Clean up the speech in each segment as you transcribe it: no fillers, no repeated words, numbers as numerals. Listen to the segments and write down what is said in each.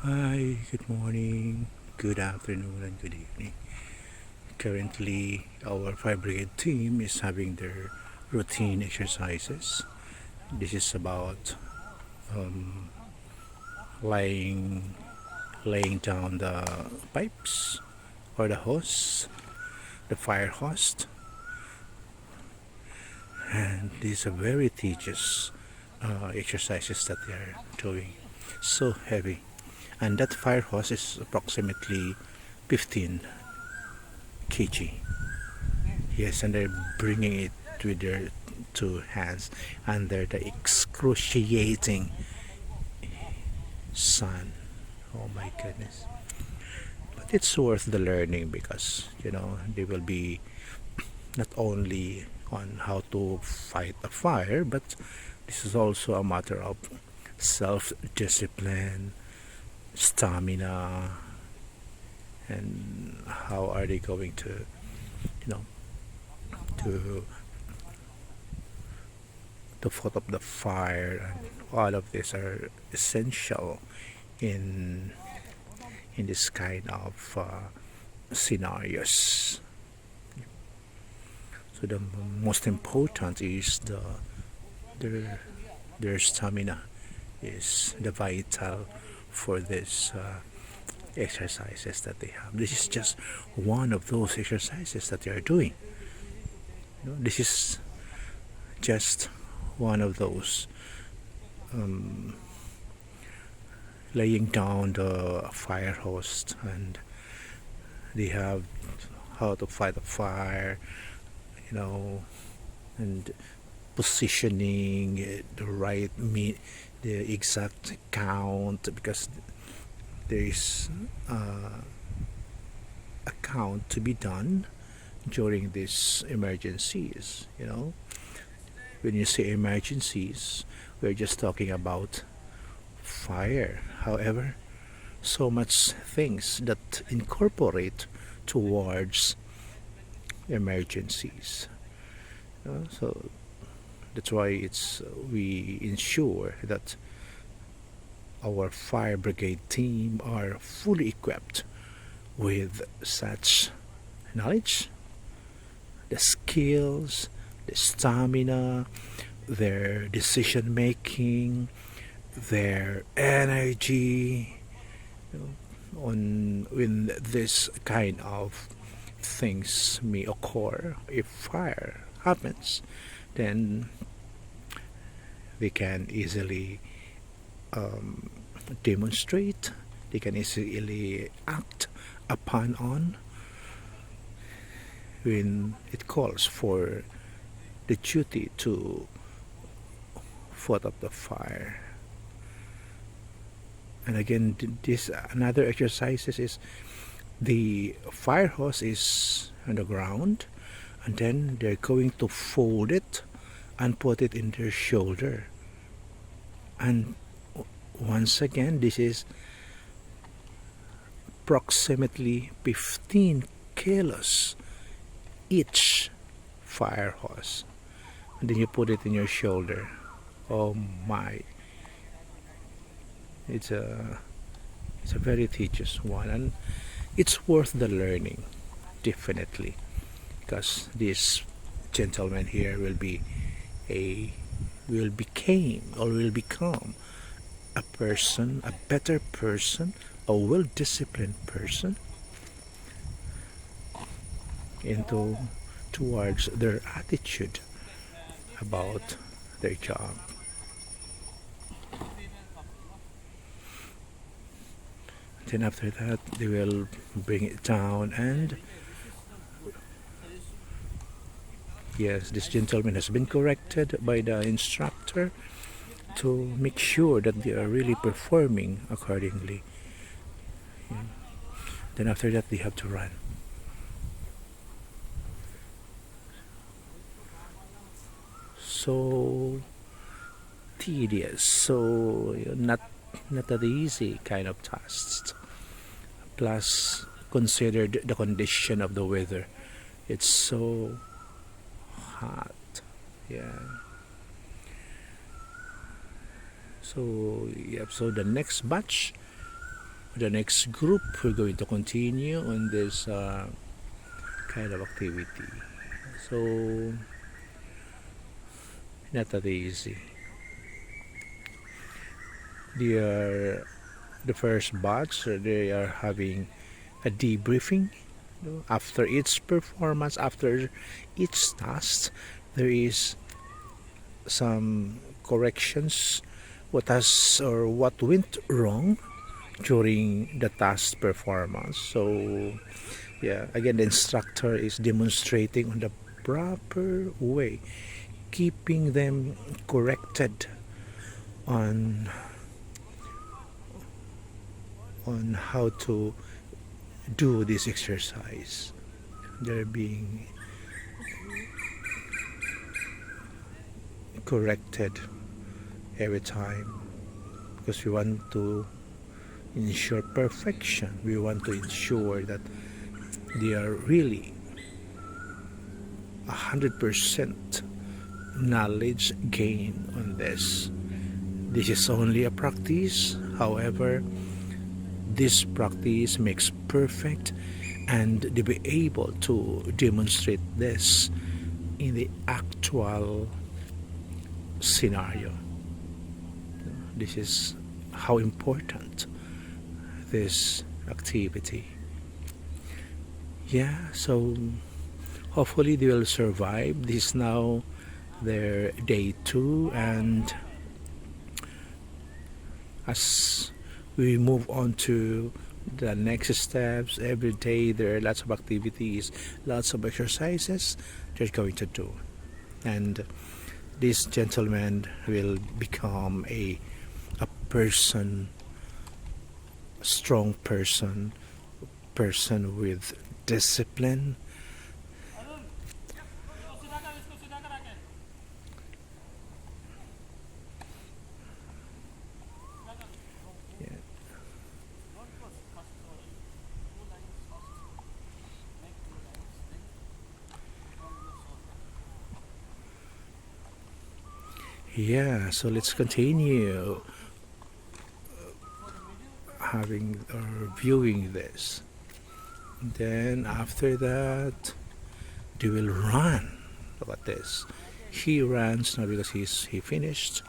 Hi, good morning, good afternoon, and good evening. Currently, our fire brigade team is having their routine exercises. This is about um, laying laying down the pipes or the hose, the fire hose, and these are very tedious exercises that they are doing. So heavy, and that fire hose is approximately 15 kg. Yes, and they're bringing it with their two hands under the excruciating sun. Oh my goodness. But it's worth the learning because, they will be not only on how to fight a fire, but this is also a matter of self discipline, stamina, and how are they going you know, to put up the fire, and all of these are essential in this kind of scenarios. So the most important is their their stamina is the vital for this exercises that they have. This is just one of those exercises that they are doing. This is just one of those um, laying down the fire hose, and they have how to fight a fire, you know, and positioning the right the exact count, because there is a count to be done during these emergencies. When you say emergencies, we're just talking about fire. However, so much things that incorporate towards emergencies. So that's why it's we ensure that our fire brigade team are fully equipped with such knowledge, the skills, the stamina, their decision making, their energy, on when this kind of things may occur. If fire happens, then they can easily um, demonstrate, they can easily act upon on when it calls for the duty to put up the fire. And again, this another exercises is the fire hose is on the ground, and then they're going to fold it and put it in their shoulder. And once again, this is approximately 15 kilos each fire hose, and then you put it in your shoulder. Oh my, it's a very tedious one, and it's worth the learning, definitely, because this gentleman here a will became or will become a person, a better person, a well-disciplined person into towards their attitude about their job. Then after that, they will bring it down, and yes, this gentleman has been corrected by the instructor to make sure that they are really performing accordingly. Yeah. Then after that, they have to run. So tedious, so not that easy kind of tasks. Plus, considered the condition of the weather. It's so hot. Yeah. So the next batch the next group, we're going to continue on this kind of activity. So, not that easy. They are the first batch, they are having a debriefing after each performance, after each task. There is some corrections, what has or what went wrong during the task performance. So yeah, again, the instructor is demonstrating on the proper way, keeping them corrected on how to do this exercise. They're being corrected every time because we want to ensure perfection. We want to ensure that they are really 100% knowledge gain on this. This is only a practice. However, this practice makes perfect, and to be able to demonstrate this in the actual scenario. This is how important this activity. Yeah, so hopefully they will survive. This is now their day 2, and as we move on to the next steps, every day there are lots of activities, lots of exercises they're going to do. And this gentleman will become a person, a strong person, person with discipline. Yeah. Yeah, so let's continue having or viewing this. Then after that, they will run. Look at this. He runs now because he finished.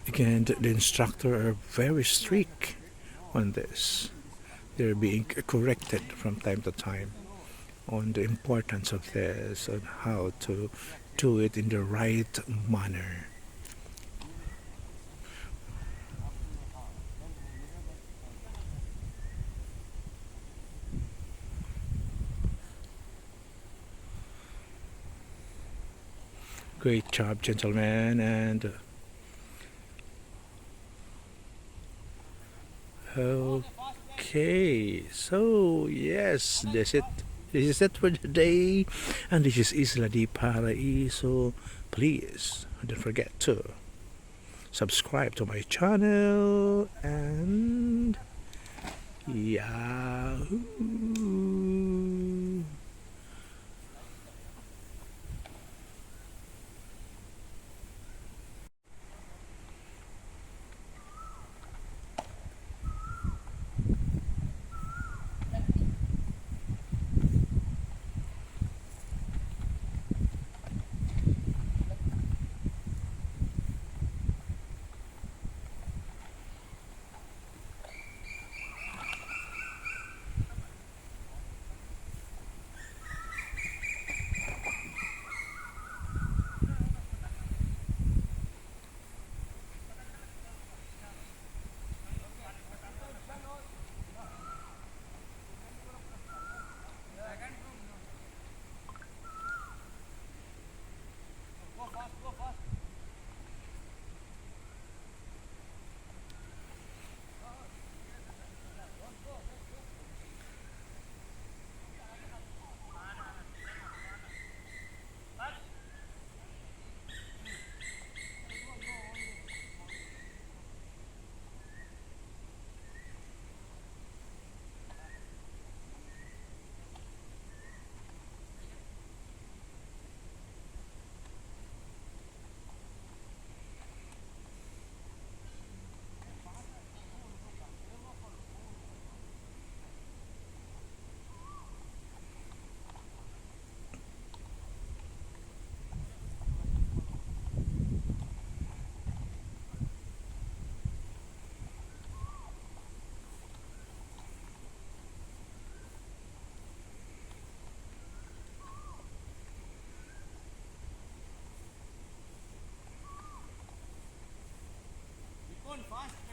Again, the instructor are very strict on this. They're being corrected from time to time on the importance of this, on how to do it in the right manner. Great job, gentlemen, and okay, so yes, that's it. This is it for today, and this is Isla di Paraíso. Please don't forget to subscribe to my channel and Yahoo! going fast.